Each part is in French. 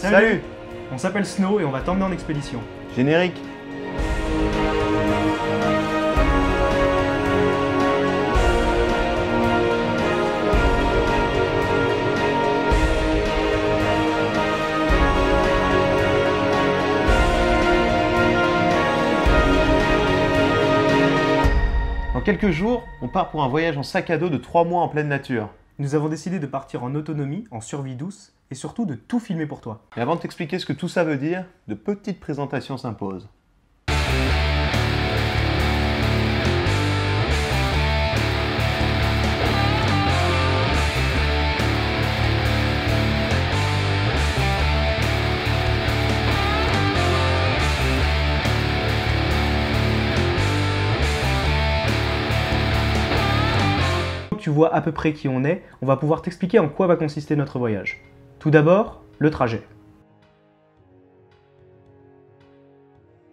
Salut! On s'appelle Snow et on va t'emmener en expédition. Générique. Dans quelques jours, on part pour un voyage en sac à dos de 3 mois en pleine nature. Nous avons décidé de partir en autonomie, en survie douce, et surtout de tout filmer pour toi. Mais avant de t'expliquer ce que tout ça veut dire, de petites présentations s'imposent. Tu vois à peu près qui on est, on va pouvoir t'expliquer en quoi va consister notre voyage. Tout d'abord, le trajet.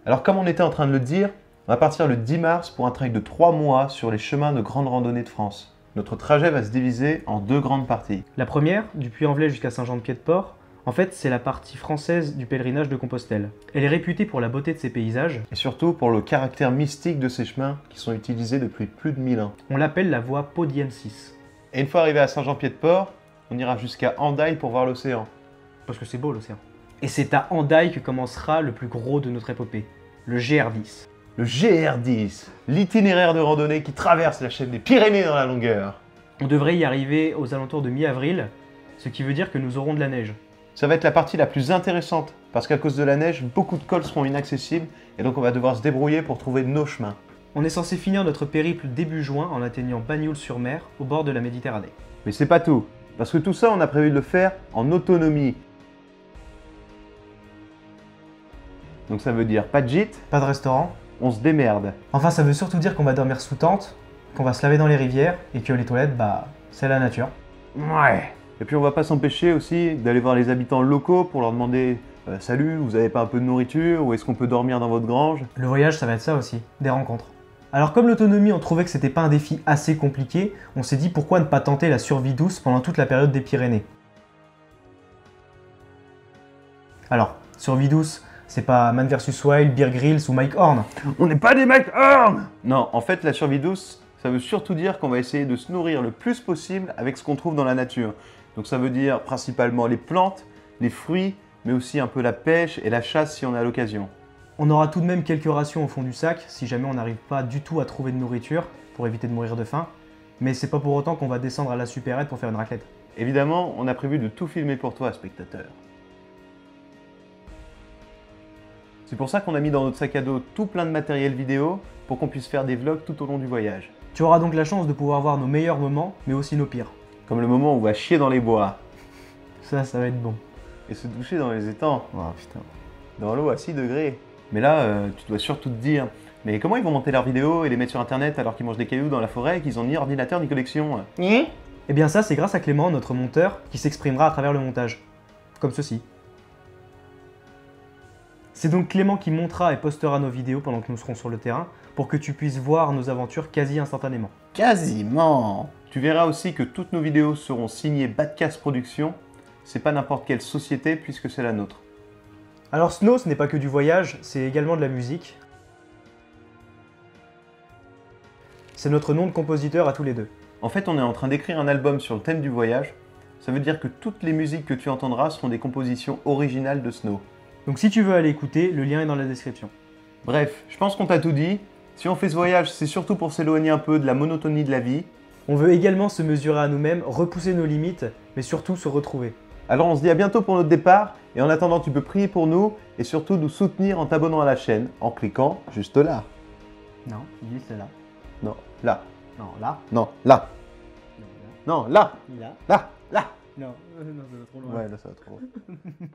Alors comme on était en train de le dire, on va partir le 10 mars pour un trek de 3 mois sur les chemins de grande randonnée de France. Notre trajet va se diviser en 2 grandes parties. La première, du Puy-en-Velay jusqu'à Saint-Jean-de-Pied-de-Port, en fait c'est la partie française du pèlerinage de Compostelle. Elle est réputée pour la beauté de ses paysages. Et surtout pour le caractère mystique de ces chemins qui sont utilisés depuis plus de 1000 ans. On l'appelle la voie Podienne-6. Et une fois arrivé à Saint-Jean-Pied-de-Port, on ira jusqu'à Hendaye pour voir l'océan. Parce que c'est beau l'océan. Et c'est à Hendaye que commencera le plus gros de notre épopée, le GR10. Le GR10, l'itinéraire de randonnée qui traverse la chaîne des Pyrénées dans la longueur. On devrait y arriver aux alentours de mi-avril, ce qui veut dire que nous aurons de la neige. Ça va être la partie la plus intéressante, parce qu'à cause de la neige, beaucoup de cols seront inaccessibles, et donc on va devoir se débrouiller pour trouver nos chemins. On est censé finir notre périple début juin en atteignant Bagnoul-sur-Mer, au bord de la Méditerranée. Mais c'est pas tout, parce que tout ça, on a prévu de le faire en autonomie. Donc ça veut dire pas de gîte, Pas de restaurant. on se démerde. Enfin, ça veut surtout dire qu'on va dormir sous tente, qu'on va se laver dans les rivières, et que les toilettes, c'est la nature. Ouais. Et puis on va pas s'empêcher aussi d'aller voir les habitants locaux pour leur demander salut, vous avez pas un peu de nourriture, ou est-ce qu'on peut dormir dans votre grange? Le voyage, ça va être ça aussi, des rencontres. Alors comme l'autonomie, on trouvait que c'était pas un défi assez compliqué, on s'est dit pourquoi ne pas tenter la survie douce pendant toute la période des Pyrénées. Alors, survie douce, c'est pas Man vs Wild, Bear Grylls ou Mike Horn. On n'est pas des Mike Horn! Non, en fait, la survie douce, ça veut surtout dire qu'on va essayer de se nourrir le plus possible avec ce qu'on trouve dans la nature. Donc ça veut dire principalement les plantes, les fruits, mais aussi un peu la pêche et la chasse si on a l'occasion. On aura tout de même quelques rations au fond du sac, si jamais on n'arrive pas du tout à trouver de nourriture, pour éviter de mourir de faim. Mais c'est pas pour autant qu'on va descendre à la supérette pour faire une raclette. Évidemment, on a prévu de tout filmer pour toi, spectateur. C'est pour ça qu'on a mis dans notre sac à dos tout plein de matériel vidéo pour qu'on puisse faire des vlogs tout au long du voyage. Tu auras donc la chance de pouvoir voir nos meilleurs moments, mais aussi nos pires. Comme le moment où on va chier dans les bois Ça va être bon. et se doucher dans les étangs, Oh putain. dans l'eau à 6 degrés. Mais là, tu dois surtout te dire, mais comment ils vont monter leurs vidéos et les mettre sur internet alors qu'ils mangent des cailloux dans la forêt et qu'ils ont ni ordinateur ni connexion? Eh bien ça, c'est grâce à Clément, notre monteur, qui s'exprimera à travers le montage. Comme ceci. C'est donc Clément qui montera et postera nos vidéos pendant que nous serons sur le terrain, pour que tu puisses voir nos aventures quasi instantanément. Quasiment. Tu verras aussi que toutes nos vidéos seront signées Badcast Productions. C'est pas n'importe quelle société puisque c'est la nôtre. Alors Snow, ce n'est pas que du voyage, c'est également de la musique. C'est notre nom de compositeur à tous les deux. En fait, on est en train d'écrire un album sur le thème du voyage. Ça veut dire que toutes les musiques que tu entendras seront des compositions originales de Snow. Donc si tu veux aller écouter, le lien est dans la description. Bref, je pense qu'on t'a tout dit. Si on fait ce voyage, c'est surtout pour s'éloigner un peu de la monotonie de la vie. On veut également se mesurer à nous-mêmes, repousser nos limites, mais surtout se retrouver. Alors on se dit à bientôt pour notre départ, et en attendant tu peux prier pour nous, et surtout nous soutenir en t'abonnant à la chaîne, en cliquant juste là. Non, dis c'est là. Non, là. Non, là. Non, là. Non, là. Là. Là. Là. Non, non, ça va trop loin. Ouais, là ça va trop loin.